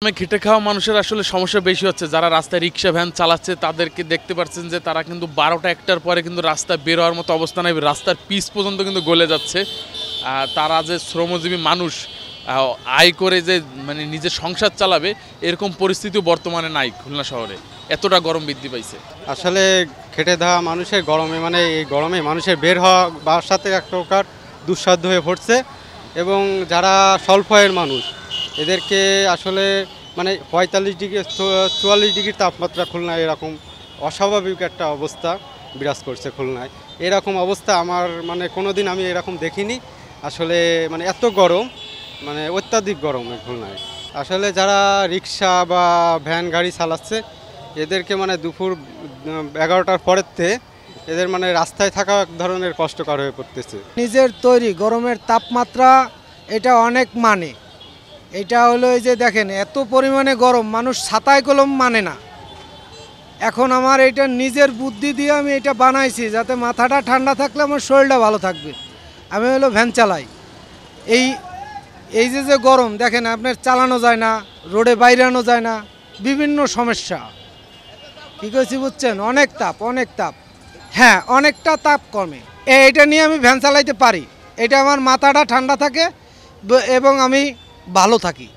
খেটে খাওয়া মানুষের আসলে সমস্যা বেশি হচ্ছে। যারা রাস্তায় রিক্সা ভ্যান চালাচ্ছে তাদেরকে দেখতে পাচ্ছেন যে তারা কিন্তু ১২টা ১টার পরে কিন্তু রাস্তায় বের হওয়ার মতো অবস্থা নাই, রাস্তার পিচ পর্যন্ত কিন্তু গলে যাচ্ছে। তারা যে শ্রমজীবী মানুষ আয় করে যে মানে নিজের সংসার চালাবে এরকম পরিস্থিতিও বর্তমানে নাই খুলনা শহরে, এতটা গরম বৃদ্ধি পাইছে। আসলে খেটে দেওয়া মানুষের গরমে মানে এই গরমে মানুষের বের হওয়া বাসাতে এক প্রকার দুঃসাধ্য হয়ে পড়ছে। এবং যারা স্বল্প আয়ের মানুষ এদেরকে আসলে মানে ৪৫ ডিগ্রি ৪৪ ডিগ্রি তাপমাত্রা খুলনায় এরকম অস্বাভাবিক একটা অবস্থা বিরাজ করছে খুলনায়। এরকম অবস্থা আমার মানে কোনো দিন আমি এরকম দেখিনি। আসলে মানে এত গরম, মানে অত্যাধিক গরম খুলনায়। আসলে যারা রিক্সা বা ভ্যান গাড়ি চালাচ্ছে এদেরকে মানে দুপুর ১১টার পরের থেকে এদের মানে রাস্তায় থাকা এক ধরনের কষ্টকর হয়ে পড়তেছে। নিজের তৈরি গরমের তাপমাত্রা এটা অনেক মানে, এটা হলো এই যে দেখেন এত পরিমাণে গরম মানুষ ছাতায় কলম মানে না। এখন আমার এটা নিজের বুদ্ধি দিয়ে আমি এটা বানাইছি যাতে মাথাটা ঠান্ডা থাকলে আমার শরীরটা ভালো থাকবে। আমি হলো ভ্যান চালাই। এই এই যে গরম দেখেন আপনার চালানো যায় না, রোডে বাইরানো যায় না, বিভিন্ন সমস্যা। কী করেছি বুঝছেন, অনেক তাপ অনেক তাপ। হ্যাঁ, অনেকটা তাপ কমে। এটা নিয়ে আমি ভ্যান চালাইতে পারি, এটা আমার মাথাটা ঠান্ডা থাকে এবং আমি ভালো থাকি।